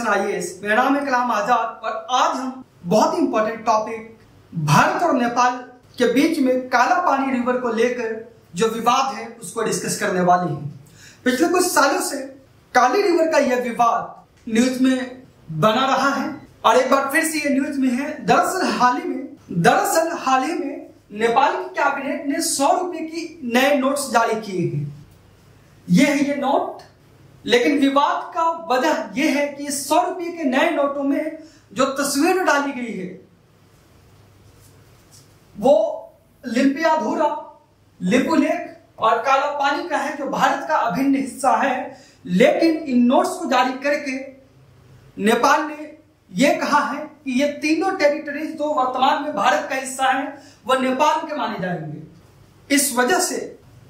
IAS। मेरा नाम है कलाम आजाद और आज हम बहुत ही इंपॉर्टेंट टॉपिक भारत और नेपाल के बीच में काला पानी रिवर को लेकर जो विवाद है उसको डिस्कस करने वाले हैं। पिछले कुछ सालों से काली रिवर का यह विवाद न्यूज में बना रहा है और एक बार फिर से ये न्यूज में है। दरअसल हाल ही में नेपाल की कैबिनेट ने 100 रुपए की नए नोट्स जारी किए हैं। ये है ये नोट, लेकिन विवाद का वजह यह है कि 100 रुपए के नए नोटों में जो तस्वीर डाली गई है वो लिम्पियाधुरा, लिपुलेख और काला पानी का है, जो भारत का अभिन्न हिस्सा है। लेकिन इन नोट्स को जारी करके नेपाल ने यह कहा है कि ये तीनों टेरिटरीज जो वर्तमान में भारत का हिस्सा है वह नेपाल के माने जाएंगे। इस वजह से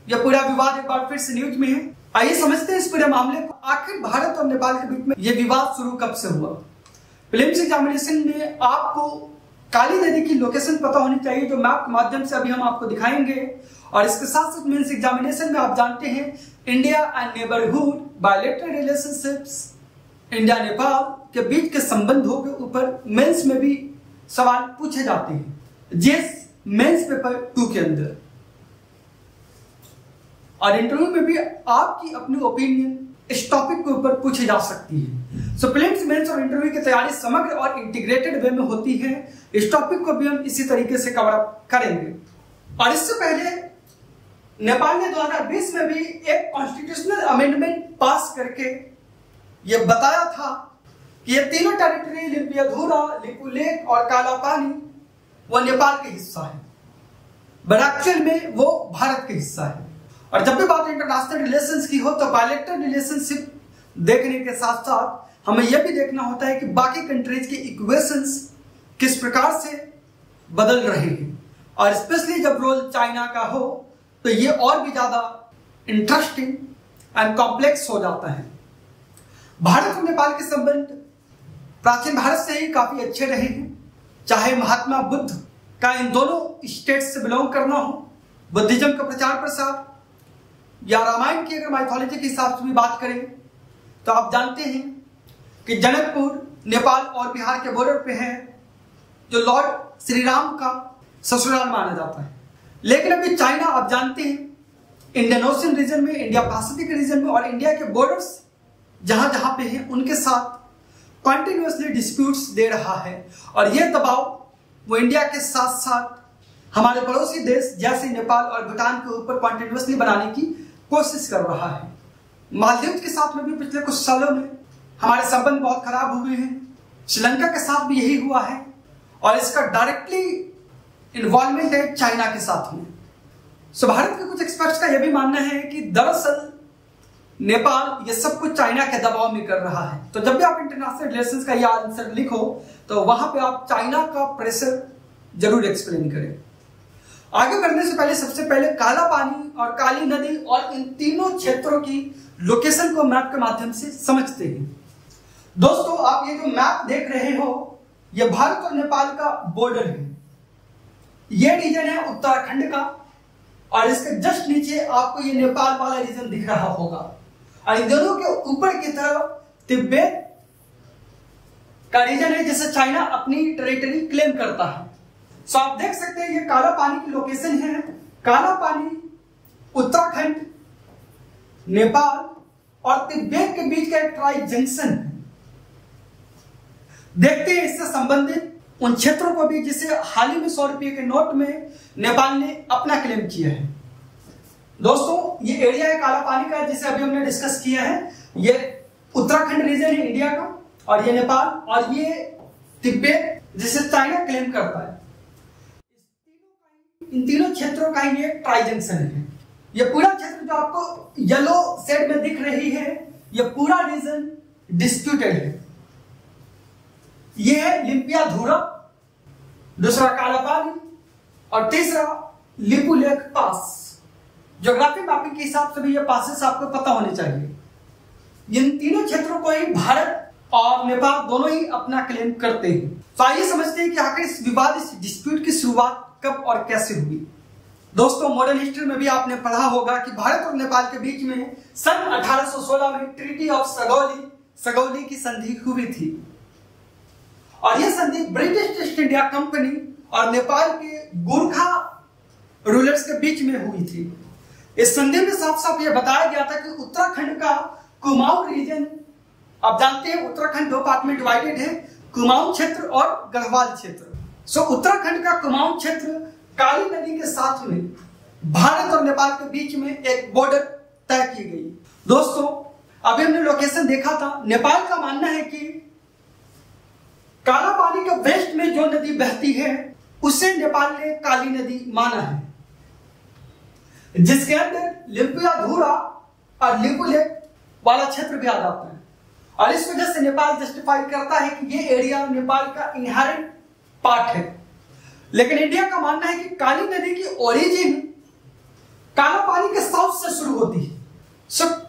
यह पूरा विवाद एक बार फिर से न्यूज में है। आइए समझते हैं इस पूरे मामले को। आखिर भारत और नेपाल के बीच में यह विवाद शुरू कब से हुआ। प्रीलिम्स एग्जामिनेशन में आपको काली नदी की लोकेशन पता होनी चाहिए, जो मैप के माध्यम से अभी हम आपको दिखाएंगे। और इसके साथ साथ मेंस एग्जामिनेशन में आप जानते हैं India and neighbourhood bilateral relationships, India Nepal के बीच के संबंधों के ऊपर मेंस में भी सवाल पूछे जाते हैं, जेएस मेंस पेपर 2 के अंदर। और इंटरव्यू में भी आपकी अपनी ओपिनियन इस टॉपिक के ऊपर पूछी जा सकती है। सो प्रीलिम्स, मेंस और इंटरव्यू की तैयारी समग्र और इंटीग्रेटेड वे में होती है। इस टॉपिक को भी हम इसी तरीके से कवर अप करेंगे। और इससे पहले नेपाल ने 2020 में भी एक कॉन्स्टिट्यूशनल अमेंडमेंट पास करके यह बताया था कि ये तीनों टेरिटरी लिम्पियाधुरा, लिपुलेख और काला पानी वो नेपाल के हिस्सा है, बट एक्चुअल में वो भारत के हिस्सा है। और जब भी बात इंटरनेशनल रिलेशंस की हो तो बायलैटरल रिलेशनशिप देखने के साथ साथ हमें यह भी देखना होता है कि बाकी कंट्रीज के इक्वेशंस किस प्रकार से बदल रहे हैं। और स्पेशली जब रोल चाइना का हो तो ये और भी ज्यादा इंटरेस्टिंग एंड कॉम्प्लेक्स हो जाता है। भारत और नेपाल के संबंध प्राचीन भारत से ही काफी अच्छे रहे हैं, चाहे महात्मा बुद्ध का इन दोनों स्टेट्स से बिलोंग करना हो, बुद्धिज्म का प्रचार प्रसार, या रामायण की अगर माइथोलॉजी के हिसाब से भी बात करें तो आप जानते हैं कि जनकपुर नेपाल और बिहार के बॉर्डर पे है, जो लॉर्ड श्री राम का ससुराल माना जाता है। लेकिन अभी चाइना आप जानते हैं इंडियन ओशन रीजन में, इंडिया पैसिफिक रीजन में और इंडिया के बॉर्डर्स जहां जहां पे हैं उनके साथ कंटिन्यूअसली डिस्प्यूट्स दे रहा है। और यह दबाव वो इंडिया के साथ साथ हमारे पड़ोसी देश जैसे नेपाल और भूटान के ऊपर कंटिन्यूअसली बनाने की कोशिश कर रहा है। मालदीव के साथ में भी पिछले कुछ सालों में हमारे संबंध बहुत खराब हुए हैं, श्रीलंका के साथ भी यही हुआ है और इसका डायरेक्टली इन्वॉल्वमेंट है चाइना के साथ में। सो भारत के कुछ एक्सपर्ट्स का यह भी मानना है कि दरअसल नेपाल ये सब कुछ चाइना के दबाव में कर रहा है। तो जब भी आप इंटरनेशनल रिलेशंस का यह आंसर लिखो तो वहां पे आप चाइना का प्रेशर जरूर एक्सप्लेन करें। आगे बढ़ने से पहले सबसे पहले काला पानी और काली नदी और इन तीनों क्षेत्रों की लोकेशन को मैप के माध्यम से समझते हैं। दोस्तों, आप ये जो मैप देख रहे हो ये भारत और नेपाल का बॉर्डर है। ये रीजन है उत्तराखंड का और इसके जस्ट नीचे आपको ये नेपाल वाला रीजन दिख रहा होगा। और इन दोनों के ऊपर की तरफ तिब्बत का रीजन है जिसे चाइना अपनी टेरिटरी क्लेम करता है। सो आप देख सकते हैं ये काला पानी की लोकेशन है। काला पानी उत्तराखंड, नेपाल और तिब्बत के बीच का एक ट्राई जंक्शन है। देखते हैं इससे संबंधित उन क्षेत्रों को भी जिसे हाल ही में 100 रुपए के नोट में नेपाल ने अपना क्लेम किया है। दोस्तों, ये एरिया है काला पानी का जिसे अभी हमने डिस्कस किया है। ये उत्तराखंड रीजन है इंडिया का और ये नेपाल और ये तिब्बत जिसे चाइना क्लेम करता है। इन तीनों क्षेत्रों का ये ट्राई जंक्शन है। ये पूरा क्षेत्र जो आपको येलो शेड में दिख रही है ये पूरा रीजन डिस्प्यूटेड है। ये है लिम्पियाधुरा, दूसरा काला पानी और तीसरा लिपुलेख पास। ज्योग्राफी मैपिंग के हिसाब से भी ये पासेस आपको पता होने चाहिए। इन तीनों क्षेत्रों को ही भारत और नेपाल दोनों ही अपना क्लेम करते हैं। तो आइए समझते हैं कि आखिर इस विवाद, इस डिस्प्यूट की शुरुआत कब और कैसे हुई। दोस्तों, मॉडर्न हिस्ट्री में भी आपने पढ़ा होगा कि भारत और नेपाल के बीच में सन 1816 में ट्रीटी ऑफ सगौली सगौली की संधि हुई थी और यह संधि ब्रिटिश ईस्ट इंडिया कंपनी और नेपाल के गोरखा रूलर्स के बीच में हुई थी। इस संधि में साफ साफ यह बताया गया था कि उत्तराखंड का कुमाऊं रीजन, आप जानते हैं उत्तराखंड दो पार्ट में डिवाइडेड है, कुमाऊं क्षेत्र और गढ़वाल क्षेत्र। उत्तराखंड का कुमाऊं क्षेत्र काली नदी के साथ में भारत और नेपाल के बीच में एक बॉर्डर तय की गई। दोस्तों अभी हमने लोकेशन देखा था। नेपाल का मानना है कि काला पानी के वेस्ट में जो नदी बहती है उसे नेपाल ने काली नदी माना है, जिसके अंदर लिम्पियाधुरा और लिपुलेख वाला क्षेत्र भी आ जाता है और इस वजह से नेपाल जस्टिफाई करता है कि ये एरिया नेपाल का इनहेरेंट पार्ट है। लेकिन इंडिया का मानना है कि काली नदी की ओरिजिन काला पानी के साउथ से शुरू होती है।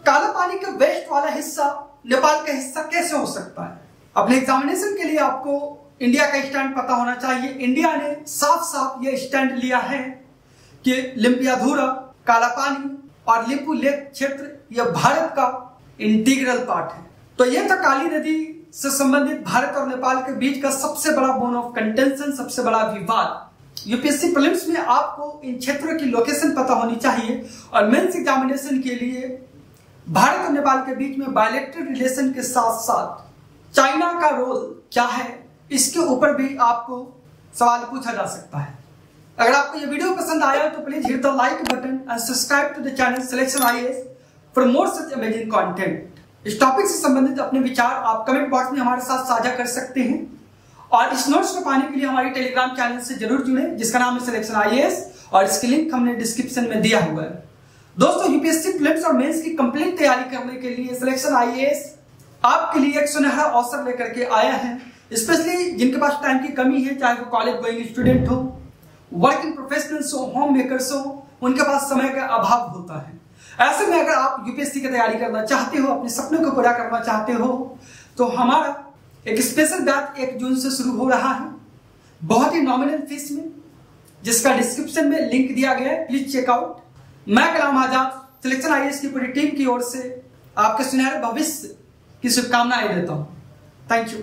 काला पानी का वेस्ट वाला हिस्सा नेपाल का हिस्सा कैसे हो सकता है? अपने एग्जामिनेशन के लिए आपको इंडिया का स्टैंड पता होना चाहिए। इंडिया ने साफ साफ यह स्टैंड लिया है कि लिम्पियाधुरा, काला पानी और लिपुलेख क्षेत्र यह भारत का इंटीग्रल पार्ट है। तो यह था काली नदी से संबंधित भारत और नेपाल के बीच का सबसे बड़ा बोन ऑफ कंटेंशन, सबसे बड़ा विवाद। यूपीएससी प्रीलिम्स में आपको इन क्षेत्रों की लोकेशन पता होनी चाहिए और मेंस एग्जामिनेशन के लिए भारत और नेपाल के बीच में बायलैटरल रिलेशन के साथ साथ चाइना का रोल क्या है, इसके ऊपर भी आपको सवाल पूछा जा सकता है। अगर आपको यह वीडियो पसंद आया तो please hit the like button and subscribe to the channel selection IAS for more such amazing content. इस टॉपिक से संबंधित अपने विचार आप कमेंट बॉक्स में हमारे साथ साझा कर सकते हैं और इस नोट्स को पाने के लिए हमारे टेलीग्राम चैनल से जरूर जुड़ें, जिसका नाम है सिलेक्शन IAS और इसकी लिंक हमने डिस्क्रिप्शन में दिया हुआ है। दोस्तों यूपीएससी प्रीलिम्स और मेंस की कंप्लीट तैयारी करने के लिए सिलेक्शन IAS आपके लिए एक सुनहरा अवसर लेकर के आया है। स्पेशली जिनके पास टाइम की कमी है, चाहे वो कॉलेज गोइंग स्टूडेंट हो, वर्किंग प्रोफेशनल्स हो, होम मेकर्स हो, उनके पास समय का अभाव होता है। ऐसे में अगर आप यूपीएससी की तैयारी करना चाहते हो, अपने सपनों को पूरा करना चाहते हो, तो हमारा एक स्पेशल बैच 1 जून से शुरू हो रहा है, बहुत ही नॉमिनल फीस में, जिसका डिस्क्रिप्शन में लिंक दिया गया है, प्लीज चेकआउट। मैं कलाम आजाद सिलेक्शन IAS की पूरी टीम की ओर से आपके सुनहरे भविष्य की शुभकामनाएं देता हूं। Thank you.